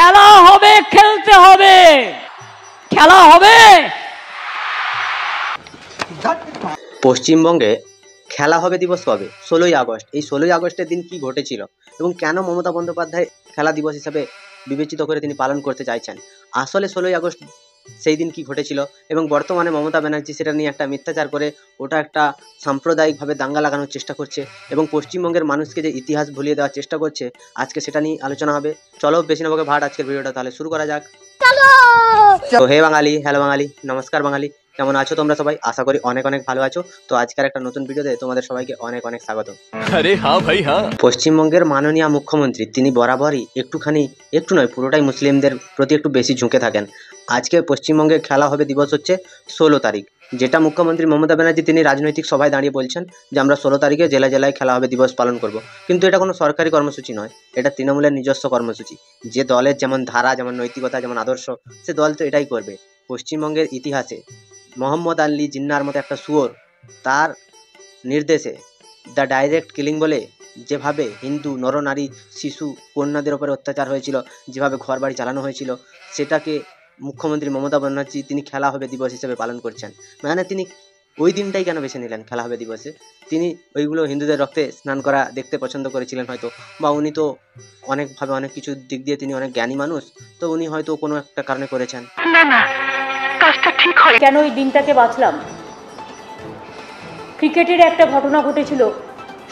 খেলা হবে, খেলতে হবে, খেলা হবে। পশ্চিমবঙ্গে খেলা হবে দিবস কবে? 16ই আগস্ট। এই 16ই আগস্টের দিন কি ঘটেছিল এবং কেন মমতা বন্দ্যোপাধ্যায় খেলা দিবস হিসাবে বিবেচিত করে তিনি পালন করতে চাইছেন? আসলে 16ই আগস্ট সেই দিন কি ঘটেছিল এবং বর্তমানে মমতা ব্যানার্জি সেটা নিয়ে একটা মিথ্যাচার করে ওটা একটা সাম্প্রদায়িকভাবে দাঙ্গা লাগানোর চেষ্টা করছে এবং পশ্চিমবঙ্গের মানুষকে যে ইতিহাস ভুলিয়ে দেওয়ার চেষ্টা করছে, আজকে সেটা নিয়ে আলোচনা হবে। চলো বেশি না বকে ভাট আজকের ভিডিওটা তাহলে শুরু করা যাক। তো হে বাঙালি, হ্যালো বাঙালি, নমস্কার বাঙালি, কেমন আছো তোমরা সবাই? আশা করি অনেক অনেক ভালো আছো। তো আজকের একটা নতুন ভিডিওতে তোমাদের সবাইকে অনেক অনেক স্বাগত। আরে হ্যাঁ ভাই হ্যাঁ। পশ্চিমবঙ্গের মাননীয় মুখ্যমন্ত্রী তিনি বরাবরই একটু নয় পুরোটাই মুসলিমদের প্রতি একটু বেশি ঝুঁকে থাকেন। আজকে পশ্চিমবঙ্গে খেলা হবে দিবস হচ্ছে 16 তারিখ, যেটা মুখ্যমন্ত্রী মমতা ব্যানার্জি তিনি রাজনৈতিক সভায় দাঁড়িয়ে বলছেন যে আমরা 16 তারিখে জেলায় জেলায় খেলা হবে দিবস পালন করব। কিন্তু এটা কোনো সরকারি কর্মসূচি নয়, এটা তৃণমূলের নিজস্ব কর্মসূচি। যে দলের যেমন ধারা, যেমন নৈতিকতা, যেমন আদর্শ, সে দল তো এটাই করবে। পশ্চিমবঙ্গের ইতিহাসে মোহাম্মদ আলী জিন্নার মতো একটা শুয়োর, তার নির্দেশে দ্য ডাইরেক্ট কিলিং বলে যেভাবে হিন্দু নরনারী শিশু কন্যাদের ওপরে অত্যাচার হয়েছিল, যেভাবে ঘর বাড়ি চালানো হয়েছিল, সেটাকে মুখ্যমন্ত্রী মমতা ব্যানার্জি তিনি খেলা হবে দিবস হিসেবে পালন করছেন। মানে তিনি ওই দিনটাই কেন বেছে নিলেন খেলা হবে দিবসে? তিনি ওইগুলো হিন্দুদের রক্তে স্নান করা দেখতে পছন্দ করেছিলেন হয়তো, বা উনি তো অনেকভাবে অনেক কিছু দিক দিয়ে তিনি অনেক জ্ঞানী মানুষ, তো উনি হয়তো কোনো একটা কারণে করেছেন। না, কাজটা ঠিক হয় কেন এই দিনটাকে বাঁচলাম? ক্রিকেটের একটা ঘটনা ঘটেছিল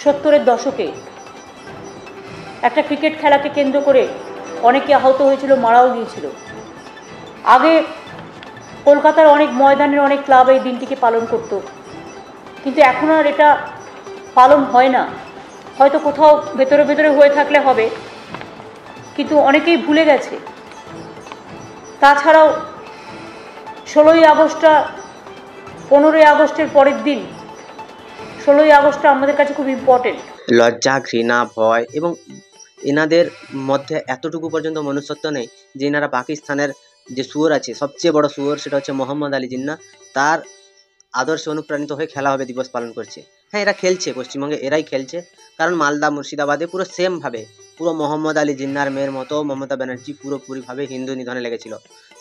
70-এর দশকে। একটা ক্রিকেট খেলাকে কেন্দ্র করে অনেকে আহত হয়েছিল, মারাও গিয়েছিল। আগে কলকাতার অনেক ময়দানের অনেক ক্লাব এই দিনটিকে পালন করত, কিন্তু এখন আর এটা পালন হয় না। হয়তো কোথাও ভেতরে ভেতরে হয়ে থাকলে হবে, কিন্তু অনেকেই ভুলে গেছে। তাছাড়াও 16ই আগস্টটা 15ই আগস্টের পরের দিন। 16ই আগস্টটা আমাদের কাছে খুব ইম্পর্টেন্ট। লজ্জা, ঘৃণা, ভয় এবং এনাদের মধ্যে এতটুকু পর্যন্ত মনুষ্যত্ব নেই যে এনারা পাকিস্তানের যে শুয়োর আছে, সবচেয়ে বড় শুয়োর, সেটা হচ্ছে মোহাম্মদ আলী জিন্নাহ, তার আদর্শে অনুপ্রাণিত হয়ে খেলা হবে দিবস পালন করছে। হ্যাঁ, এরা খেলছে, পশ্চিমবঙ্গে এরাই খেলছে, কারণ মালদা মুর্শিদাবাদে পুরো সেমভাবে পুরো মোহাম্মদ আলী জিন্নাহর মেয়ের মতো মমতা ব্যানার্জি পুরোপুরিভাবে হিন্দু নিধনে লেগেছিল।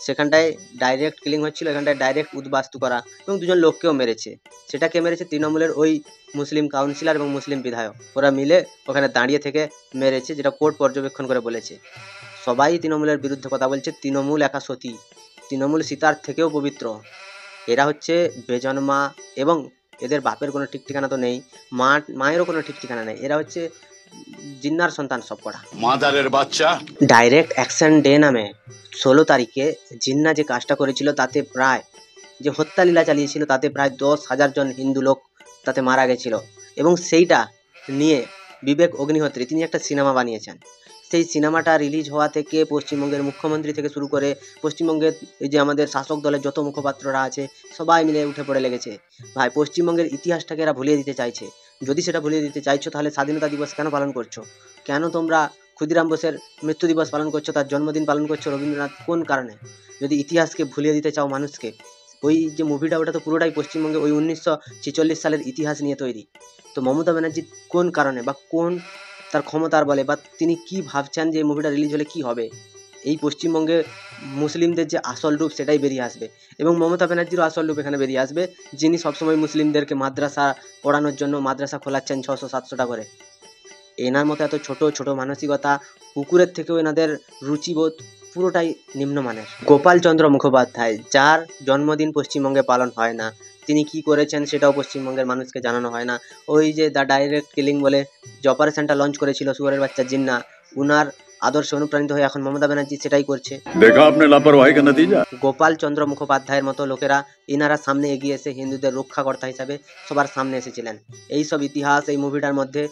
সেখানটায় ডাইরেক্ট কিলিং হচ্ছিল, এখানটায় ডাইরেক্ট উদ্বাস্তু করা এবং দুজন লোককেও মেরেছে। সেটা কে মেরেছে? তৃণমূলের ওই মুসলিম কাউন্সিলর এবং মুসলিম বিধায়ক, ওরা মিলে ওখানে দাঁড়িয়ে থেকে মেরেছে, যেটা কোর্ট পর্যবেক্ষণ করে বলেছে। সবাই তৃণমূলের বিরুদ্ধে কথা বলছে। তৃণমূল একা সতী, তৃণমূল সীতার থেকেও পবিত্র। এরা হচ্ছে বেজন্মা এবং এদের বাপের কোনো ঠিক ঠিকানা তো নেই, মায়েরও কোনো ঠিক ঠিকানা নেই। এরা হচ্ছে জিন্নার সন্তান সব কটা। মাদারের বাচ্চা। ডাইরেক্ট অ্যাকশন ডে নামে 16 তারিখে জিন্নাহ যে কাজটা করেছিল, তাতে প্রায় যে হত্যালীলা চালিয়েছিল, তাতে প্রায় 10,000 জন হিন্দু লোক তাতে মারা গেছিল। এবং সেইটা নিয়ে বিবেক অগ্নিহোত্রী তিনি একটা সিনেমা বানিয়েছেন। সেই সিনেমাটা রিলিজ হওয়া থেকে পশ্চিমবঙ্গের মুখ্যমন্ত্রী থেকে শুরু করে পশ্চিমবঙ্গের এই যে আমাদের শাসক দলের যত মুখপাত্ররা আছে, সবাই মিলে উঠে পড়ে লেগেছে। ভাই, পশ্চিমবঙ্গের ইতিহাসটাকে এরা ভুলিয়ে দিতে চাইছে। যদি সেটা ভুলিয়ে দিতে চাইছো, তাহলে স্বাধীনতা দিবস কেন পালন করছো? কেন তোমরা ক্ষুদিরাম বোসের মৃত্যু দিবস পালন করছো, তার জন্মদিন পালন করছো, রবীন্দ্রনাথ, কোন কারণে? যদি ইতিহাসকে ভুলিয়ে দিতে চাও মানুষকে, ওই যে মুভিটা, ওটা তো পুরোটাই পশ্চিমবঙ্গে ওই 1946 সালের ইতিহাস নিয়ে তৈরি। তো মমতা ব্যানার্জি কোন কারণে বা কোন তার ক্ষমতার বলে বা তিনি কি ভাবছেন যে এই মুভিটা রিলিজ হলে কি হবে? এই পশ্চিমবঙ্গে মুসলিমদের যে আসল রূপ সেটাই বেরিয়ে আসবে এবং মমতা ব্যানার্জিরও আসল রূপ এখানে বেরিয়ে আসবে, যিনি সবসময় মুসলিমদেরকে মাদ্রাসা পড়ানোর জন্য মাদ্রাসা খোলাচ্ছেন 600-700 করে। এনার মতো এত ছোট ছোট মানসিকতা, কুকুরের থেকেও এনাদের রুচিবোধ পুরোটাই নিম্নমানের। গোপাল চন্দ্র মুখোপাধ্যায়, যার জন্মদিন পশ্চিমবঙ্গে পালন হয় না, তিনি কি করেছেন সেটাও পশ্চিমবঙ্গের মানুষকে জানানো হয় না। ওই যে দ্য ডাইরেক্ট কিলিং বলে যে অপারেশনটা লঞ্চ করেছিল শুয়োরের বাচ্চা জিন্নাহ, উনার আদর্শে অনুপ্রাণিত হয়ে এখন মমতা ব্যানার্জি সেটাই করছে। দেখা আপনি লাপরওয়াহি কা নতিজা। গোপাল চন্দ্র মুখোপাধ্যায়ের মতো লোকেরা, এনারা সামনে এগিয়ে এসে হিন্দুদের রক্ষাকর্তা হিসাবে সবার সামনে এসেছিলেন। এই সব ইতিহাস এই মুভিটার মধ্যে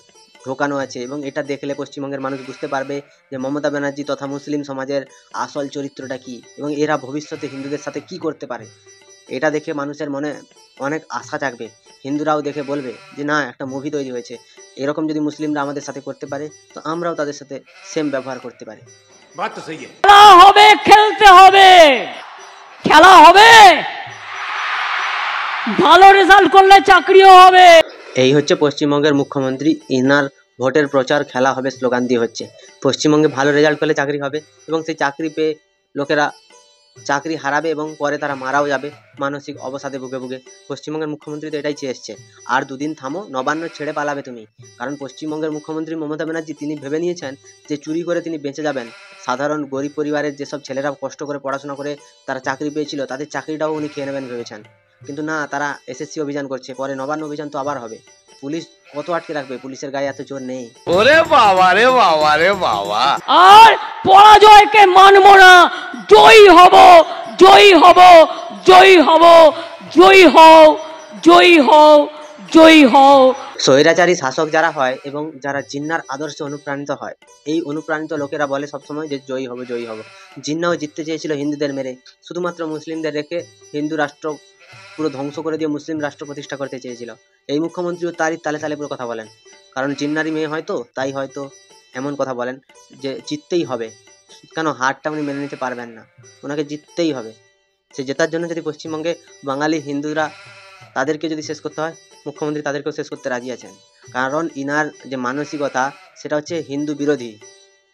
ঢোকানো আছে এবং এটা দেখলে পশ্চিমবঙ্গের মানুষ বুঝতে পারবে যে মমতা ব্যানার্জি তথা মুসলিম সমাজের আসল চরিত্রটা কি এবং এরা ভবিষ্যতে হিন্দুদের সাথে কি করতে পারে। এটা দেখে মানুষের মনে অনেক আশা জাগবে। হিন্দুরাও দেখে বলবে যে না, একটা মুভি তৈরি হয়েছে, এরকম যদি মুসলিমরা আমাদের সাথে করতে পারে তো আমরাও তাদের সাথে সেম ব্যবহার করতে পারি। খেলা হবে, খেলতে হবে, খেলা হবে, ভালো রেজাল্ট করলে চাকরিও হবে। এই হচ্ছে পশ্চিমবঙ্গের মুখ্যমন্ত্রী। এনার ভোটের প্রচার খেলা হবে স্লোগান দিয়ে হচ্ছে। পশ্চিমবঙ্গে ভালো রেজাল্ট পেলে চাকরি হবে এবং সেই চাকরি পেয়ে লোকেরা চাকরি হারাবে এবং পরে তারা মারাও যাবে মানসিক অবসাদে ভুগে ভুগে। পশ্চিমবঙ্গের মুখ্যমন্ত্রী তো এটাই চেয়ে এসছে। আর দুদিন থামো, নবান্ন ছেড়ে পালাবে তুমি। কারণ পশ্চিমবঙ্গের মুখ্যমন্ত্রী মমতা ব্যানার্জি তিনি ভেবে নিয়েছেন যে চুরি করে তিনি বেঁচে যাবেন। সাধারণ গরিব পরিবারের যেসব ছেলেরা কষ্ট করে পড়াশোনা করে তারা চাকরি পেয়েছিল তাদের চাকরিটাও উনি খেয়ে নেবেন ভেবেছেন। কিন্তু না, তারা এসএসসি অভিযান করছে, পরে নবান্ন অভিযান তো আবার হবে। পুলিশ কত আটকে রাখবে? পুলিশের গায়ে এত জোর নেই। ওরে বাবা রে বাবা রে বাবা। আর পরাজয়কে মানব না, জয়ী হব, জয়ী হব, জয়ী হব, জয়ী হও, জয়ী হও, জয়ী হও। স্বৈরাচারী শাসক যারা হয় এবং যারা জিন্নার আদর্শে অনুপ্রাণিত হয়, এই অনুপ্রাণিত লোকেরা বলে সবসময় যে জয়ী হব, জয়ী হব। জিন্নাও জিততে চেয়েছিল হিন্দুদের মেরে, শুধুমাত্র মুসলিমদের রেখে হিন্দু রাষ্ট্র পুরো ধ্বংস করে দিয়ে মুসলিম রাষ্ট্র প্রতিষ্ঠা করতে চেয়েছিল। এই মুখ্যমন্ত্রীও তারই তালে তালে পুরো কথা বলেন, কারণ জিন্নারই মেয়ে হয়তো, তাই হয়তো এমন কথা বলেন যে জিততেই হবে। কেন? হারটা উনি মেনে নিতে পারবেন না, ওনাকে জিততেই হবে। সে জেতার জন্য যদি পশ্চিমবঙ্গে বাঙালি হিন্দুরা তাদেরকে যদি শেষ করতে হয়, মুখ্যমন্ত্রী তাদেরকেও শেষ করতে রাজি আছেন। কারণ ইনার যে মানসিকতা সেটা হচ্ছে হিন্দু বিরোধী,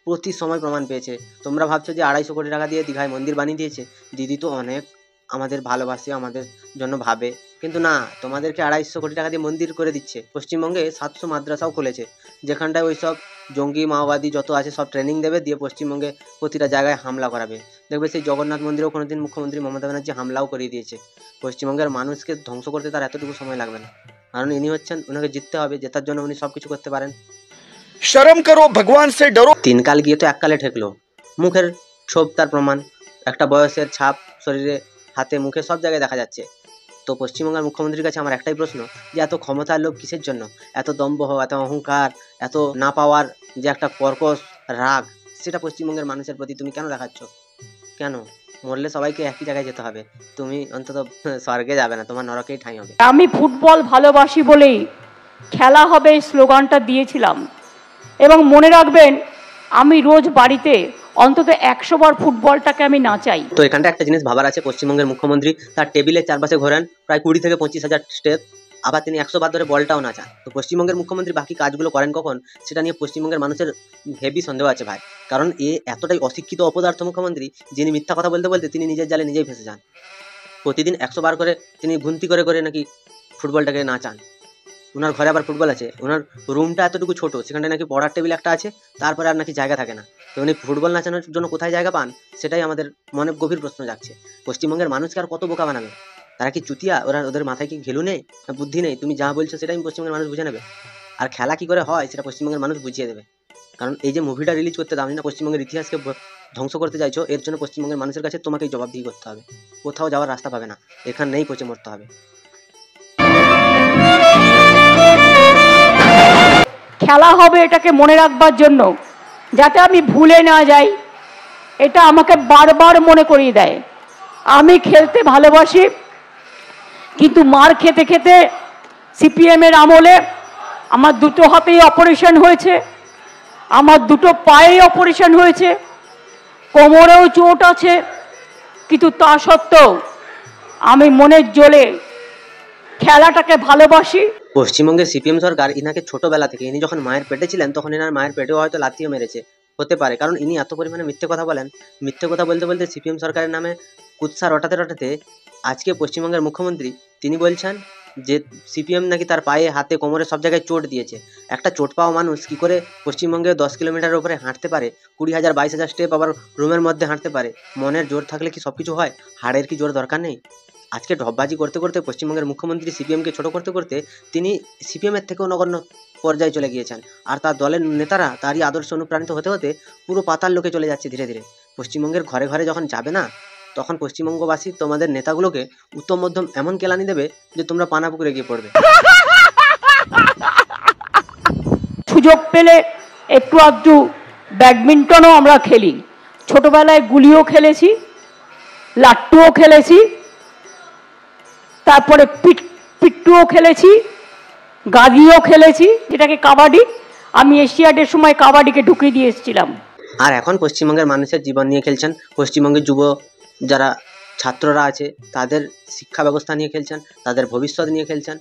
প্রতি সময় প্রমাণ পেয়েছে। তোমরা ভাবছো যে 250 কোটি টাকা দিয়ে দীঘায় মন্দির বানিয়ে দিয়েছে, দিদি তো অনেক আমাদের ভালোবাসে, আমাদের জন্য ভাবে, কিন্তু না, তোমাদেরকে 250 কোটি টাকা দিয়ে মন্দির করে দিচ্ছে। পশ্চিমবঙ্গে 700 মাদ্রাসাও খুলেছে, যেখানটায় ওই সব জঙ্গি মাওবাদী যত আছে সব ট্রেনিং দেবে, দিয়ে পশ্চিমবঙ্গে প্রতিটা জায়গায় হামলা করাবে। দেখবে সেই জগন্নাথ মন্দিরেও কোনোদিন মুখ্যমন্ত্রী মমতা ব্যানার্জি হামলাও করিয়ে দিয়েছে। পশ্চিমবঙ্গের মানুষকে ধ্বংস করতে তার এতটুকু সময় লাগবে না, কারণ ইনি হচ্ছেন, ওনাকে জিততে হবে, জেতার জন্য উনি সব কিছু করতে পারেন। शर्म करो, भगवान से डरो। 3 কাল গিয়ে তো 1 কালে ঠেকলো। মুখের ছোপ তার প্রমাণ, একটা বয়সের ছাপ শরীরে, হাতে, মুখে সব জায়গায় দেখা যাচ্ছে। তো পশ্চিমবঙ্গের মুখ্যমন্ত্রীর কাছে আমার একটাই প্রশ্ন, যে এত ক্ষমতার লোভ কিসের জন্য? এত দম্ভ, এত অহংকার, এত না পাওয়ার যে একটা কর্কশ রাগ, সেটা পশ্চিমবঙ্গের মানুষের প্রতি তুমি কেন দেখাচ্ছ? কেন? মরলে সবাইকে একই জায়গায় যেতে হবে, তুমি অন্তত স্বর্গে যাবে না, তোমার নরকেই ঠাঁই হবে। আমি ফুটবল ভালোবাসি বলেই খেলা হবে এই স্লোগানটা দিয়েছিলাম। এবং মনে রাখবেন, আমি রোজ বাড়িতে অন্তত 100 বার ফুটবলটাকে আমি নাচাই। তো এখানটা একটা জিনিস ভাবার আছে, পশ্চিমবঙ্গের মুখ্যমন্ত্রী তার টেবিলের চারপাশে ঘোরেন প্রায় 20 থেকে 25,000 স্টেপ, আবার তিনি 100 বার ধরে বলটাও নাচান। তো পশ্চিমবঙ্গের মুখ্যমন্ত্রী বাকি কাজগুলো করেন কখন, সেটা নিয়ে পশ্চিমবঙ্গের মানুষের হেভি সন্দেহ আছে ভাই। কারণ এ এতটাই অশিক্ষিত অপদার্থ মুখ্যমন্ত্রী, যিনি মিথ্যা কথা বলতে বলতে তিনি নিজের জালে নিজেই ফেসে যান। প্রতিদিন 100 বার করে তিনি গুনতি করে করে নাকি ফুটবলটাকে নাচান। ওনার ঘরে আবার ফুটবল আছে, ওনার রুমটা এতটুকু ছোট, সেখানটায় নাকি পড়ার টেবিল একটা আছে, তারপরে আর নাকি জায়গা থাকে না। তো উনি ফুটবল নাচানোর জন্য কোথায় জায়গা পান, সেটাই আমাদের মনে গভীর প্রশ্ন জাগছে। পশ্চিমবঙ্গের মানুষকে আর কত বোকা বানাবে? তারা কি চুতিয়া? ওদের মাথায় কি ঘেলু নেই, বুদ্ধি নেই? তুমি যা বলছো সেটাই পশ্চিমবঙ্গের মানুষ বুঝে নেবে। আর খেলা কি করে হয় সেটা পশ্চিমবঙ্গের মানুষ বুঝিয়ে দেবে। কারণ এই যে মুভিটা রিলিজ করতে দাও না, পশ্চিমবঙ্গের ইতিহাসকে ধ্বংস করতে চাইছো, এর জন্য পশ্চিমবঙ্গের মানুষের কাছে তোমাকেই জবাবদিহি করতে হবে। কোথাও যাওয়ার রাস্তা পাবে না, এখান নেই পচে মরতে হবে। খেলা হবে এটাকে মনে রাখবার জন্য, যাতে আমি ভুলে না যাই, এটা আমাকে বারবার মনে করিয়ে দেয়। আমি খেলতে ভালোবাসি, কিন্তু মার খেতে খেতে সিপিএমের আমলে আমার 2টো হাতেই অপারেশন হয়েছে, আমার 2টো পায়েই অপারেশন হয়েছে, কোমরেও চোট আছে, কিন্তু তা সত্ত্বেও আমি মনের জোরে খেলাটাকে ভালোবাসি। পশ্চিমবঙ্গের সিপিএম সরকার ইনাকে ছোটবেলা থেকে, ইনি যখন মায়ের পেটে ছিলেন তখন এনার মায়ের পেটেও হয়তো লাথিও মেরেছে, হতে পারে। কারণ ইনি এত পরিমাণে মিথ্যে কথা বলেন, মিথ্যে কথা বলতে বলতে সিপিএম সরকারের নামে কুৎসা রটাতে রটাতে আজকে পশ্চিমবঙ্গের মুখ্যমন্ত্রী তিনি বলছেন যে সিপিএম নাকি তার পায়ে, হাতে, কোমরে সব জায়গায় চোট দিয়েছে। একটা চোট পাওয়া মানুষ কি করে পশ্চিমবঙ্গে 10 কিলোমিটারের উপরে হাঁটতে পারে, 20,000 22,000 স্টেপ আবার রুমের মধ্যে হাঁটতে পারে? মনের জোর থাকলে কি সব কিছু হয়? হাড়ের কি জোর দরকার নেই? আজকে ঢপবাজি করতে করতে পশ্চিমবঙ্গের মুখ্যমন্ত্রী সিপিএমকে ছোট করতে করতে তিনি সিপিএমের থেকেও নগণ্য পর্যায়ে চলে গিয়েছেন। আর তার দলের নেতারা তারই আদর্শ অনুপ্রাণিত হতে হতে পুরো পাতাল লোকে চলে যাচ্ছে ধীরে ধীরে। পশ্চিমবঙ্গের ঘরে ঘরে যখন যাবে না, তখন পশ্চিমবঙ্গবাসী তোমাদের নেতাগুলোকে উত্তম মধ্যম এমন কেলানি দেবে যে তোমরা পানা পুকুরে গিয়ে পড়বে। সুযোগ পেলে একটু আধটু ব্যাডমিন্টনও আমরা খেলি, ছোটবেলায় গুলিও খেলেছি, লাট্টুও খেলেছি, তারপরে পিট্টুও খেলেছি, গাদিও খেলেছি, যেটাকে কাবাডি। আমি এশিয়াডের সময় কাবাডিকে ঢুকিয়ে দিয়ে এসেছিলাম। আর এখন পশ্চিমবঙ্গের মানুষের জীবন নিয়ে খেলছেন, পশ্চিমবঙ্গের যুব যারা ছাত্ররা আছে তাদের শিক্ষা ব্যবস্থা নিয়ে খেলছেন, তাদের ভবিষ্যৎ নিয়ে খেলছেন।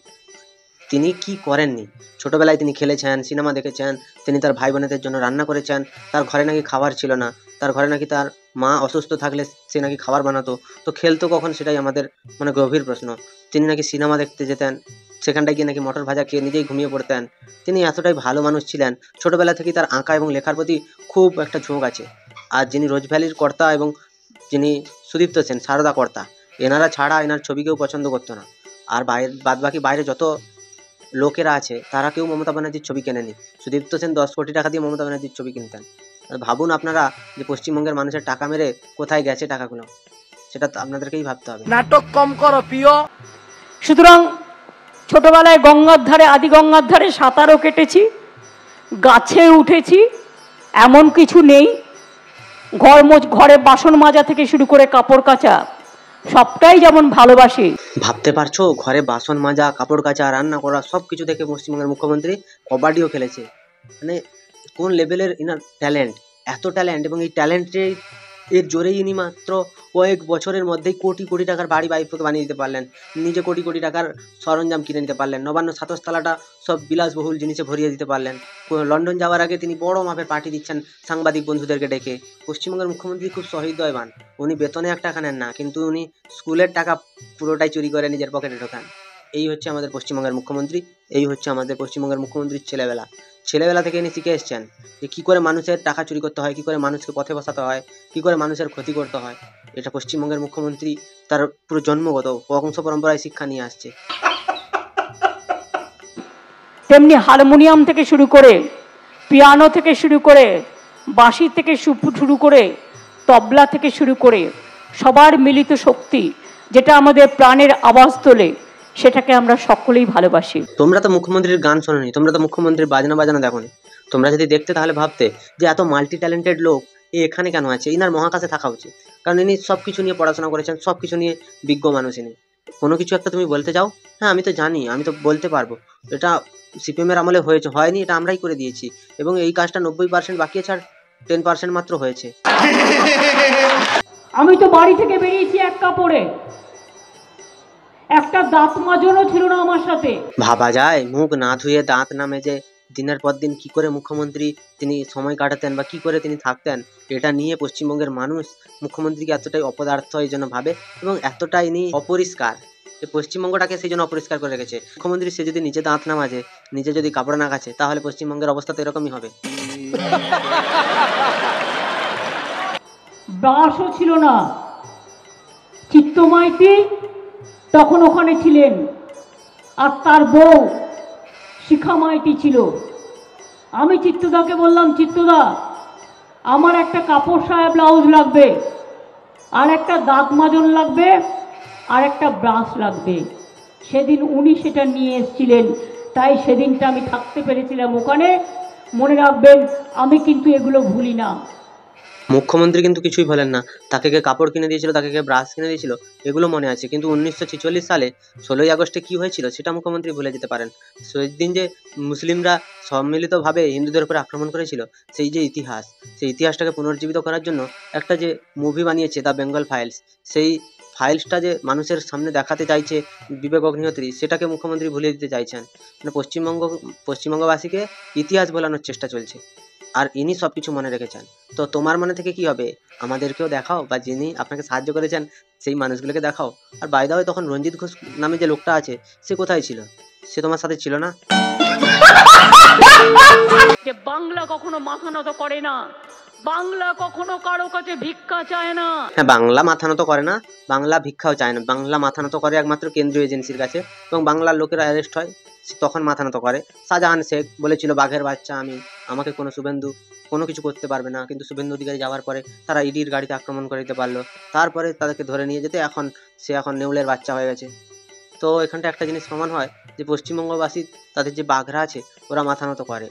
তিনি কি করেননি। ছোটবেলায় তিনি খেলেছেন, সিনেমা দেখেছেন, তিনি তার ভাই বোনেদের জন্য রান্না করেছেন, তার ঘরে নাকি খাবার ছিল না, তার ঘরে নাকি তার মা অসুস্থ থাকলে সে নাকি খাবার বানাতো, তো খেলতো কখন সেটাই আমাদের মানে গভীর প্রশ্ন। তিনি নাকি সিনেমা দেখতে যেতেন, সেখানটায় গিয়ে নাকি মটর ভাজা খেয়ে নিজেই ঘুমিয়ে পড়তেন। তিনি এতটাই ভালো মানুষ ছিলেন, ছোটবেলা থেকেই তার আঁকা এবং লেখার প্রতি খুব একটা ঝোঁক আছে। আর যিনি রোজ ভ্যালির কর্তা এবং যিনি সুদীপ্ত সেন সারদা কর্তা, এনারা ছাড়া এনার ছবি কেউ পছন্দ করতো না। আর বাদ বাকি বাইরে যত লোকেরা আছে তারা কেউ মমতা ব্যানার্জির ছবি কেনেনি। সুদীপ্ত সেন 10 কোটি টাকা দিয়ে মমতা ব্যানার্জির ছবি কিনতেন। আর ভাবুন আপনারা যে পশ্চিমবঙ্গের মানুষের টাকা মেরে কোথায় গেছে টাকাগুলো, সেটা তো আপনাদেরকেই ভাবতে হবে। नाटक कम करो प्रिय। সুতরাং ছোটবেলায় গঙ্গার ধারে, আদি গঙ্গার ধারে সাঁতারও কেটেছি, গাছে উঠেছি, এমন কিছু নেই। ঘরে বাসন মাজা থেকে শুরু করে কাপড় কাচা সবটাই যেমন ভালোবাসি। ভাবতে পারছো, ঘরে বাসন মাজা, কাপড় কাচা, রান্না করা সব কিছু থেকে পশ্চিমবঙ্গের মুখ্যমন্ত্রী কবাডিও খেলেছে। মানে কোন লেভেলের ইনার ট্যালেন্ট, এত ট্যালেন্ট, এবং এই ট্যালেন্টের এর জোরেই ইনি মাত্র কয়েক বছরের মধ্যেই কোটি কোটি টাকার বাড়ি বানিয়ে দিতে পারলেন, নিজে কোটি কোটি টাকার সরঞ্জাম কিনে নিতে পারলেন, নবান্ন সাতস্তলাটা সব বিলাসবহুল জিনিসে ভরিয়ে দিতে পারলেন। লন্ডন যাওয়ার আগে তিনি বড় মাপের পার্টি দিচ্ছেন সাংবাদিক বন্ধুদেরকে ডেকে। পশ্চিমবঙ্গের মুখ্যমন্ত্রী খুব সহৃদয়বান, উনি বেতনে 1 টাকা নেন না, কিন্তু উনি স্কুলের টাকা পুরোটাই চুরি করে নিজের পকেটে ঢোকান। এই হচ্ছে আমাদের পশ্চিমবঙ্গের মুখ্যমন্ত্রী, এই হচ্ছে আমাদের পশ্চিমবঙ্গের মুখ্যমন্ত্রীর ছেলেবেলা থেকে ইনি শিখে এসছেন যে কী করে মানুষের টাকা চুরি করতে হয়, কী করে মানুষকে পথে বসাতে হয়, কী করে মানুষের ক্ষতি করতে হয়। এটা পশ্চিমবঙ্গের মুখ্যমন্ত্রী তার পুরো জন্মগত বংশ পরম্পরায় শিক্ষা নিয়ে আসছে। তেমনি হারমোনিয়াম থেকে শুরু করে, পিয়ানো থেকে শুরু করে, বাঁশি থেকে শুরু করে, তবলা থেকে শুরু করে সবার মিলিত শক্তি যেটা আমাদের প্রাণের আওয়াজ তোলে, সেটাকে আমরা সকলেই ভালোবাসি। তোমরা তো মুখ্যমন্ত্রীর গান শোনোনি, তোমরা তো মুখ্যমন্ত্রীর বাজনা দেখোনি। তোমরা যদি দেখতে তাহলে ভাবতে যে এত মাল্টি ট্যালেন্টেড লোক এখানে কেন আছে, ইনার মহাকাশে থাকা উচিত। কারণ ইনি সব কিছু নিয়ে পড়াশোনা করেছেন, সব কিছু নিয়ে বিজ্ঞ মানুষ ইনি। কোনো কিছু একটা তুমি বলতে যাও, হ্যাঁ আমি তো জানি, আমি তো বলতে পারবো, এটা সিপিএমের আমলে হয়নি, এটা আমরাই করে দিয়েছি, এবং এই কাজটা 90% বাকি আছে, আর 10% মাত্র হয়েছে। আমি তো বাড়ি থেকে বেরিয়েছি এক কাপড়ে, একটা দাঁত মাজনও ছিল না আমার সাথে। ভাবা যায়, মুখ না ধুয়ে দাঁত না মেজে দিনের পর দিন কি করে মুখ্যমন্ত্রী তিনি সময় কাটাতেন বা কি করে তিনি থাকতেন, এটা নিয়ে পশ্চিমবঙ্গের মানুষ মুখ্যমন্ত্রীকে এতটাই অপদার্থ এই জন্য ভাবে, এবং এতটাই ইনি অপরিষ্কার যে পশ্চিমবঙ্গটাকে সেই জন্য অপরিষ্কার করে রেখেছে। মুখ্যমন্ত্রী সে যদি নিজে দাঁত না মাজে, নিজে যদি কাপড় না কাচে, তাহলে পশ্চিমবঙ্গের অবস্থা তো এরকমই হবে। ব্রাশও ছিল না। চিত্তমাইতি তখন ওখানে ছিলেন, আর তার বউ শিখা মাইতি ছিল। আমি চিত্তদাকে বললাম, চিত্তদা আমার একটা কাপড় সায়া ব্লাউজ লাগবে, আর একটা দাঁত মাজন লাগবে, আর একটা ব্রাশ লাগবে। সেদিন উনি সেটা নিয়ে এসেছিলেন, তাই সেদিনটা আমি থাকতে পেরেছিলাম ওখানে। মনে রাখবেন, আমি কিন্তু এগুলো ভুলি না। মুখ্যমন্ত্রী কিন্তু কিছুই বলেন না, তাকে কে কাপড় কিনে দিয়েছিল, তাকে কে ব্রাশ কিনে দিয়েছিল, এগুলো মনে আছে, কিন্তু 1946 সালে 16ই আগস্টে কি হয়েছিল সেটা মুখ্যমন্ত্রী ভুলে যেতে পারেন। সেই দিন যে মুসলিমরা সম্মিলিতভাবে হিন্দুদের উপরে আক্রমণ করেছিল, সেই যে ইতিহাস, সেই ইতিহাসটাকে পুনর্জীবিত করার জন্য একটা যে মুভি বানিয়েছে দ্য বেঙ্গল ফাইলস, সেই ফাইলসটা যে মানুষের সামনে দেখাতে চাইছে বিবেক অগ্নিহোত্রী, সেটাকে মুখ্যমন্ত্রী ভুলে দিতে চাইছেন। মানে পশ্চিমবঙ্গবাসীকে ইতিহাস বলানোর চেষ্টা চলছে, আর ইনি সব কিছু মনে রেখেছেন। তো তোমার মনে থেকে কি হবে, আমাদেরকেও দেখাও, বা যিনি আপনাকে সাহায্য করেছেন সেই মানুষগুলোকে দেখাও। আর বাই দা ওয়ে, তখন রঞ্জিত ঘোষ নামে যে লোকটা আছে সে কোথায় ছিল? সে তোমার সাথে ছিল না? যে বাংলা কখনো মাথা নত করে না, বাংলা কখনো কারো কাছে ভিক্ষা চায় না। হ্যাঁ, বাংলা মাথা নত করে না, বাংলা ভিক্ষাও চায় না। বাংলা মাথা নত করে একমাত্র কেন্দ্রীয় এজেন্সির কাছে, এবং বাংলার লোকেরা অ্যারেস্ট হয় তখন মাথা নত করে। শাহজাহান শেখ বলেছিল বাঘের বাচ্চা আমি, আমাকে কোনো শুভেন্দু কোনো কিছু করতে পারবে না, কিন্তু শুভেন্দু অধিকারী যাওয়ার পরে তারা ইডির গাড়িতে আক্রমণ করে দিতে পারলো, তারপরে তাদেরকে ধরে নিয়ে যেতে সে এখন নেউলের বাচ্চা হয়ে গেছে। তো এখানটা একটা জিনিস প্রমাণ হয় যে পশ্চিমবঙ্গবাসী তাদের যে বাঘরা আছে ওরা মাথা নত করে।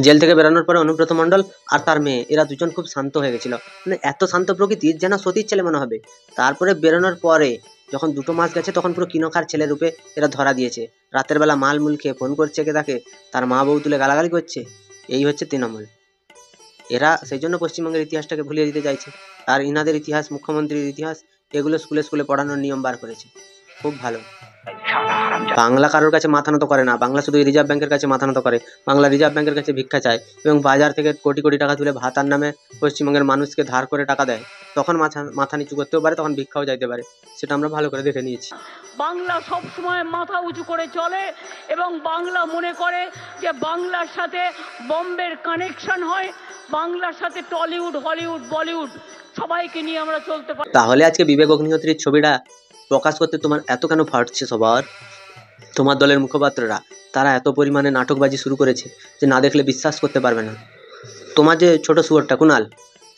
জেল থেকে বেরোনোর পরে অনুব্রত মণ্ডল আর তার মেয়ে এরা দুজন খুব শান্ত হয়ে গেছিল, মানে এত শান্ত প্রকৃতির যেন সতীর ছেলে মনে হবে। তারপরে বেরোনোর পরে যখন 2 মাস গেছে তখন পুরো কিনকার ছেলে রূপে এরা ধরা দিয়েছে। রাতের বেলা মাল খেয়ে ফোন করছে কে তাকে, তার মা বউ তুলে গালাগালি করছে। এই হচ্ছে তৃণমূল। এরা সেই জন্য পশ্চিমবঙ্গের ইতিহাসটাকে ভুলিয়ে দিতে চাইছে। আর ইনাদের ইতিহাস, মুখ্যমন্ত্রীর ইতিহাস, এগুলো স্কুলে পড়ানোর নিয়ম বার করেছে। খুব ভালো। বাংলা কারোর কাছে মাথা নত করে না, বাংলা শুধু রিজার্ভ ব্যাংকের কাছে মাথা নত করে, বাংলা রিজার্ভ ব্যাংকের কাছে ভিক্ষা চায় এবং বাজার থেকে কোটি কোটি টাকা তুলে ভাতার নামে পশ্চিমবঙ্গের মানুষকে ধার করে টাকা দেয়। তখন মাথা নিচু করতেও পারে, তখন ভিক্ষাও যাইতে পারে, সেটা আমরা ভালো করে দেখে নিয়েছি। বাংলা সব সময় মাথা উঁচু করে চলে এবং বাংলা মনে করে যে বাংলার সাথে বম্বের কানেকশন হয়, বাংলার সাথে টলিউড, হলিউড, বলিউড সবাইকে নিয়ে আমরা চলতে পারি। তাহলে আজকে বিবেক অগ্নিহোত্রীর ছবিটা প্রকাশ করতে তোমার এত কেন ফাটছে সবার? তোমার দলের মুখপাত্ররা তারা এত পরিমাণে নাটকবাজি শুরু করেছে যে না দেখলে বিশ্বাস করতে পারবে না। তোমার যে ছোট শুয়োরটা কুনাল,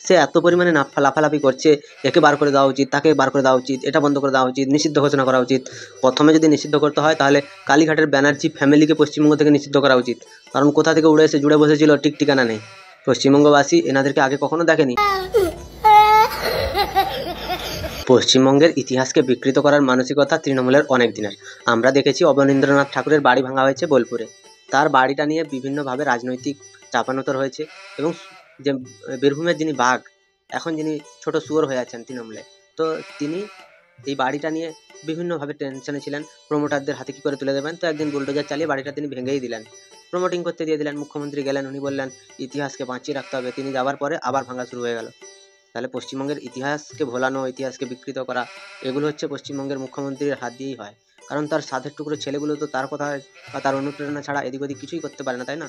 সে এত পরিমাণে লাফালাফি করছে, একে বার করে দেওয়া উচিত, তাকে বার করে দেওয়া উচিত, এটা বন্ধ করে দেওয়া উচিত, নিষিদ্ধ ঘোষণা করা উচিত। প্রথমে যদি নিষিদ্ধ করতে হয় তাহলে কালীঘাটের ব্যানার্জি ফ্যামিলিকে পশ্চিমবঙ্গ থেকে নিষিদ্ধ করা উচিত, কারণ কোথা থেকে উড়ে এসে জুড়ে বসেছিল ঠিক ঠিকানা নেই। পশ্চিমবঙ্গবাসী এনাদেরকে আগে কখনো দেখেনি। পশ্চিমবঙ্গের ইতিহাসকে বিকৃত করার মানসিকতা তৃণমূলের অনেক দিনের। আমরা দেখেছি অবনীন্দ্রনাথ ঠাকুরের বাড়ি ভাঙা হয়েছে বোলপুরে, তার বাড়িটা নিয়ে বিভিন্নভাবে রাজনৈতিক চাপানোতর হয়েছে এবং যে বীরভূমের যিনি বাঘ, এখন যিনি ছোট শুয়োর হয়ে আছেন তৃণমূলে, তো তিনি এই বাড়িটা নিয়ে বিভিন্নভাবে টেনশনে ছিলেন, প্রমোটারদের হাতে কী করে তুলে দেবেন। তো একদিন বুলডোজার চালিয়ে বাড়িটা তিনি ভেঙেই দিলেন, প্রমোটিং করতে দিয়ে দিলেন। মুখ্যমন্ত্রী গেলেন, উনি বললেন ইতিহাসকে বাঁচিয়ে রাখতে হবে, তিনি যাওয়ার পরে আবার ভাঙা শুরু হয়ে গেল। তাহলে পশ্চিমবঙ্গের ইতিহাসকে ভোলানো, ইতিহাসকে বিকৃত করা, এগুলো হচ্ছে পশ্চিমবঙ্গের মুখ্যমন্ত্রীর হাত দিয়েই হয়, কারণ তার সাধের টুকরো ছেলেগুলো তো তার কথা বা তার অনুপ্রেরণা ছাড়া এদিক ওদিক কিছুই করতে পারে না, তাই না?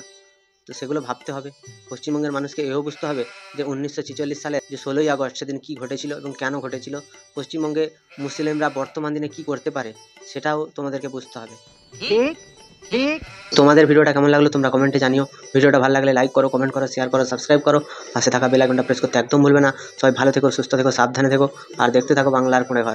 তো সেগুলো ভাবতে হবে। পশ্চিমবঙ্গের মানুষকে এও বুঝতে হবে যে 1946 সালে যে 16ই আগস্ট সেদিন কী ঘটেছিল এবং কেন ঘটেছিল, পশ্চিমবঙ্গে মুসলিমরা বর্তমান দিনে কি করতে পারে সেটাও তোমাদেরকে বুঝতে হবে। তোমাদের ভিডিওটা কেমন লাগলো তোমরা কমেন্টে জানিও। ভিডিওটা ভালো লাগলে লাইক করো, কমেন্ট করো, শেয়ার করো, সাবস্ক্রাইব করো, পাশে থাকা বেল আইকনটা প্রেস করতে একদম ভুলবে না। সবাই ভালো থেকো, সুস্থ থেকো, সাবধানে থেকো আর দেখতে থাকো বাংলার কোণে ঘর।